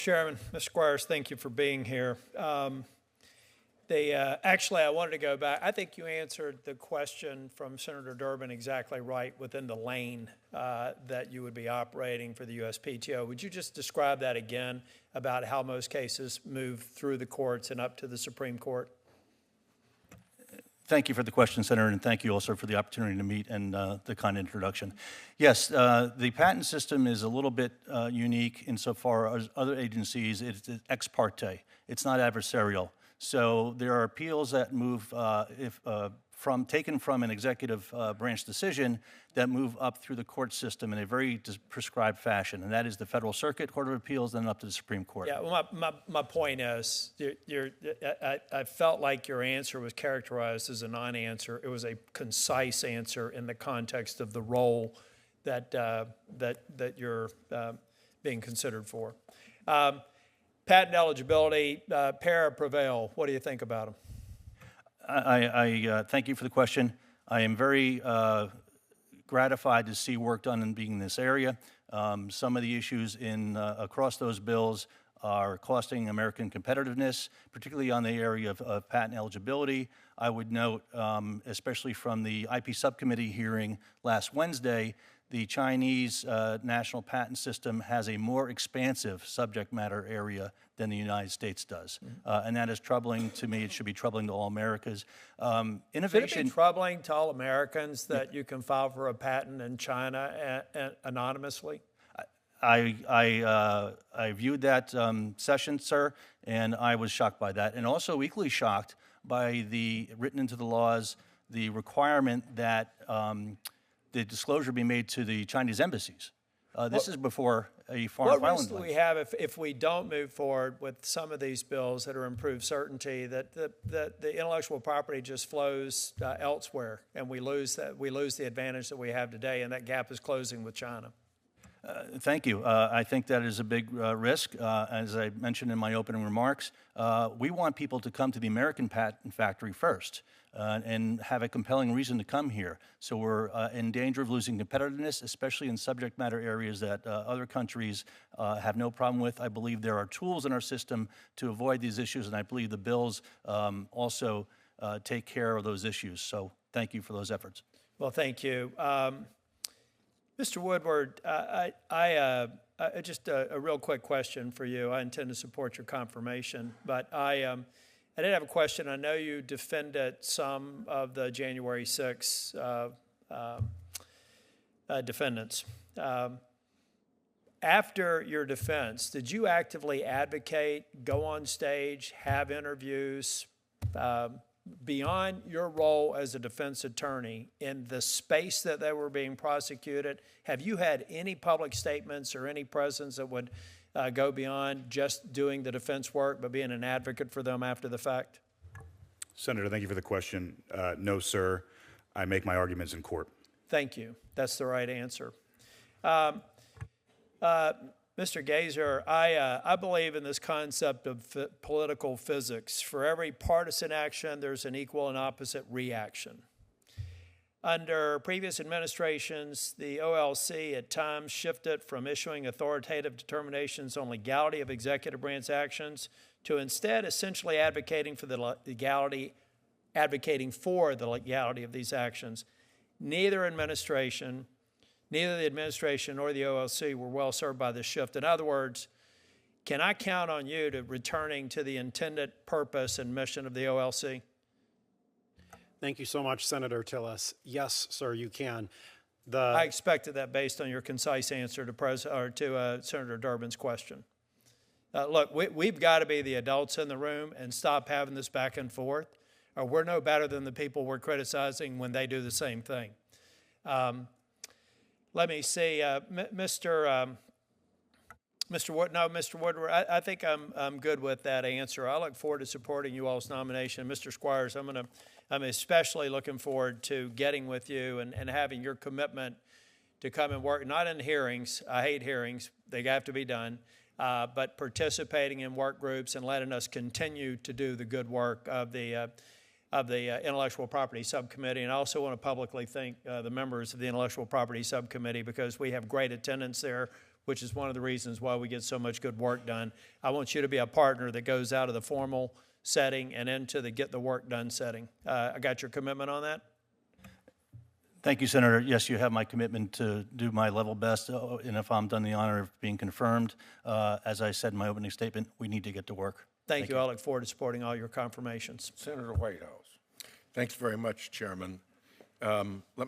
Chairman, Mr. Squires, thank you for being here. Actually, I wanted to go back. I think you answered the question from Senator Durbin exactly right within the lane that you would be operating for the USPTO. Would you just describe that again about how most cases move through the courts and up to the Supreme Court? Thank you for the question, Senator, and thank you also for the opportunity to meet and the kind introduction. Yes, the patent system is a little bit unique insofar as other agencies. It's ex parte. It's not adversarial. So there are appeals that move taken from an executive branch decision that move up through the court system in a very prescribed fashion, and that is the Federal Circuit Court of Appeals, then up to the Supreme Court. Yeah, well, my point is, I felt like your answer was characterized as a non-answer. It was a concise answer in the context of the role that you're being considered for. Patent eligibility, para prevail. What do you think about them? I thank you for the question. I am very gratified to see work done in being in this area. Some of the issues across those bills are costing American competitiveness, particularly on the area of patent eligibility. I would note, especially from the IP subcommittee hearing last Wednesday, the Chinese national patent system has a more expansive subject matter area than the United States does. And that is troubling to me. It should be troubling to all Americans. Innovation. Should it be troubling to all Americans that you can file for a patent in China anonymously? I viewed that session, sir, and I was shocked by that. And also equally shocked by the written into the laws, the requirement that the disclosure be made to the Chinese embassies. This is before a foreign filing. What risk do we have if we don't move forward with some of these bills that are improved certainty, that the intellectual property just flows elsewhere, and we lose the advantage that we have today, and that gap is closing with China? Thank you. I think that is a big risk. As I mentioned in my opening remarks, we want people to come to the American patent factory first and have a compelling reason to come here. So we're in danger of losing competitiveness, especially in subject matter areas that other countries have no problem with. I believe there are tools in our system to avoid these issues, and I believe the bills also take care of those issues. So thank you for those efforts. Well, thank you. Mr. Woodward, just a real quick question for you. I intend to support your confirmation, but I did have a question. I know you defended some of the January 6 defendants. After your defense, did you actively advocate, go on stage, have interviews, beyond your role as a defense attorney in the space that they were being prosecuted? Have you had any public statements or any presence that would go beyond just doing the defense work, but being an advocate for them after the fact? Senator, thank you for the question. No, sir. I make my arguments in court. Thank you. That's the right answer. Mr. Gazer, I believe in this concept of political physics. For every partisan action, there's an equal and opposite reaction. Under previous administrations, the OLC at times shifted from issuing authoritative determinations on legality of executive branch actions to instead essentially advocating for the legality of these actions. Neither the administration nor the OLC were well served by this shift. In other words, can I count on you to returning to the intended purpose and mission of the OLC? Thank you so much, Senator Tillis. Yes, sir, you can. I expected that based on your concise answer to Senator Durbin's question. Look, we've got to be the adults in the room and stop having this back and forth, or we're no better than the people we're criticizing when they do the same thing. Let me see, Mr. Woodward, I think I'm good with that answer. I look forward to supporting you all's nomination. Mr. Squires, I'm especially looking forward to getting with you and having your commitment to come and work, not in hearings. I hate hearings. They have to be done. But participating in work groups and letting us continue to do the good work of the Intellectual Property Subcommittee. And I also want to publicly thank the members of the Intellectual Property Subcommittee because we have great attendance there. which is one of the reasons why we get so much good work done. I want you to be a partner that goes out of the formal setting and into the get the work done setting. I got your commitment on that? Thank you, Senator. Yes, you have my commitment to do my level best, and if I'm done the honor of being confirmed, as I said in my opening statement, we need to get to work. Thank you. I look forward to supporting all your confirmations. Senator Whitehouse. Thanks very much, Chairman. Let me